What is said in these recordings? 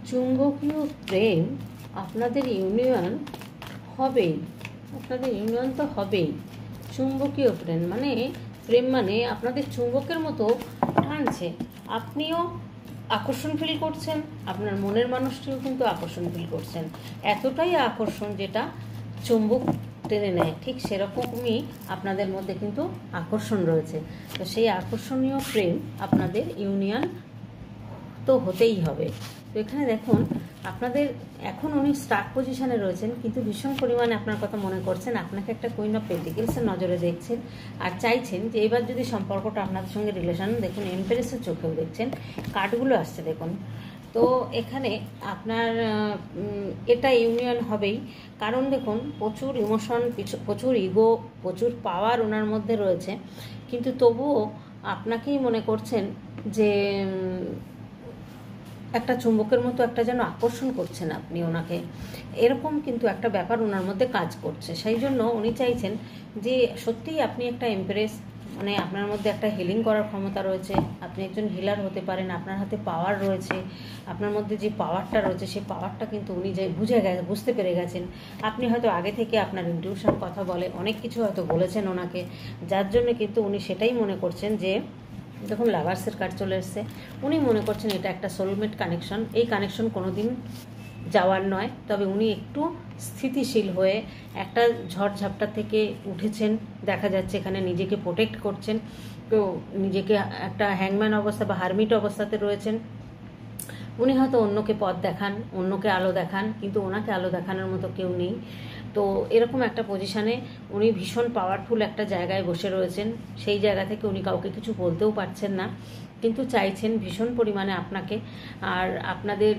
চুম্বকীয় প্রেম আপনাদের ইউনিয়ন হবেই, আপনাদের ইউনিয়ন তো হবেই। চুম্বকীয় প্রেম মানে আপনাদের চুম্বকের মতো টানছে, আপনিও আকর্ষণ ফিল করছেন, আপনার মনের মানুষটিও কিন্তু আকর্ষণ ফিল করছেন। এতটাই আকর্ষণ যেটা চুম্বক টেনে নেয়, ঠিক সেরকমই আপনাদের মধ্যে কিন্তু আকর্ষণ রয়েছে। তো সেই আকর্ষণীয় প্রেম আপনাদের ইউনিয়ন তো হতেই হবে। তো এখানে দেখুন আপনাদের এখন উনি স্টার্ট পজিশনে রয়েছেন, কিন্তু ভীষণ পরিমাণে আপনার কথা মনে করছেন, আপনাকে একটা কুইন অফ পেন্টিকেলসের নজরে দেখছেন আর চাইছেন যে এবার যদি সম্পর্কটা আপনাদের সঙ্গে রিলেশন, দেখুন এমপ্রেসের চোখেও দেখছেন, কার্ডগুলো আসছে দেখুন। তো এখানে আপনার এটা ইউনিয়ন হবেই, কারণ দেখুন প্রচুর ইমোশন, প্রচুর ইগো, প্রচুর পাওয়ার ওনার মধ্যে রয়েছে, কিন্তু তবুও আপনাকেই মনে করছেন যে একটা চুম্বকের মতো একটা যেন আকর্ষণ করছেন আপনি ওনাকে, এরকম কিন্তু একটা ব্যাপার ওনার মধ্যে কাজ করছে। সেই জন্য উনি চাইছেন যে সত্যিই আপনি একটা এমপ্রেস, মানে আপনার মধ্যে একটা হিলিং করার ক্ষমতা রয়েছে, আপনি একজন হিলার হতে পারেন, আপনার হাতে পাওয়ার রয়েছে, আপনার মধ্যে যে পাওয়ারটা রয়েছে সেই পাওয়ারটা কিন্তু উনি যে বুঝতে পেরে গেছেন। আপনি হয়তো আগে থেকে আপনার ইনটিউশন কথা বলে অনেক কিছু হয়তো বলেছেন ওনাকে, যার জন্য কিন্তু উনি সেটাই মনে করছেন যে দেখুন লাভার্সের কার্ড চলে এসছে, উনি মনে করছেন এটা একটা সোলমেট কানেকশন। এই কানেকশন কোনোদিন যাওয়ার নয়, তবে উনি একটু স্থিতিশীল হয়ে একটা ঝড়ঝাপটা থেকে উঠেছেন, দেখা যাচ্ছে এখানে নিজেকে প্রোটেক্ট করছেন। তো নিজেকে একটা হ্যাংম্যান অবস্থা বা হারমিট অবস্থাতে রয়েছেন। উনি হয়তো অন্যকে পথ দেখান, অন্যকে আলো দেখান, কিন্তু ওনাকে আলো দেখানোর মতো কেউ নেই। তো এরকম একটা পজিশানে উনি ভীষণ পাওয়ারফুল একটা জায়গায় বসে রয়েছেন, সেই জায়গা থেকে উনি কাউকে কিছু বলতেও পারছেন না, কিন্তু চাইছেন ভীষণ পরিমাণে আপনাকে। আর আপনাদের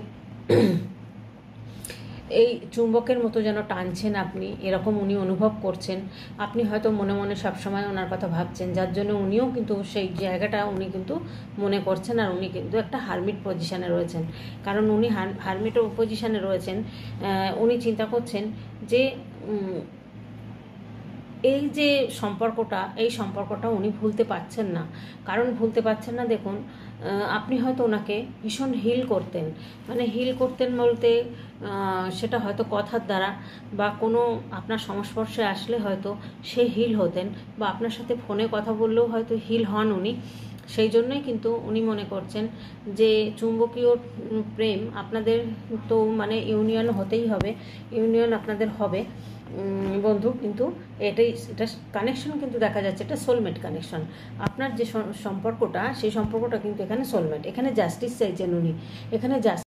এই চুম্বকের মতো যেন টানছেন আপনি, এরকম উনি অনুভব করছেন। আপনি হয়তো মনে মনে সবসময় ওনার কথা ভাবছেন, যার জন্য উনিও কিন্তু সেই জায়গাটা উনি কিন্তু মনে করছেন। আর উনি কিন্তু একটা হারমিট পজিশানে রয়েছেন, কারণ উনি হারমিট পজিশানে রয়েছেন। উনি চিন্তা করছেন যে এই যে এই সম্পর্কটা উনি ভুলতে পারছেন না। কারণ ভুলতে পারছেন না, দেখুন আপনি হয়তো ওনাকে ভীষণ হিল করতেন, মানে হিল করতেন বলতে সেটা হয়তো কথার দ্বারা বা কোনো আপনার সংস্পর্শে আসলে হয়তো সে হিল হতেন, বা আপনার সাথে ফোনে কথা বললেও হয়তো হিল হন উনি। সেই জন্যই কিন্তু উনি মনে করছেন যে চুম্বকীয় প্রেম আপনাদের তো মানে ইউনিয়ন হতেই হবে, ইউনিয়ন আপনাদের হবে বন্ধু। কিন্তু এটা কানেকশন কিন্তু দেখা যাচ্ছে এটা সোলমেট কানেকশন। আপনার যে সম্পর্কটা, সেই সম্পর্কটা কিন্তু এখানে সোলমেট। এখানে জাস্টিস চাইছেন উনি, এখানে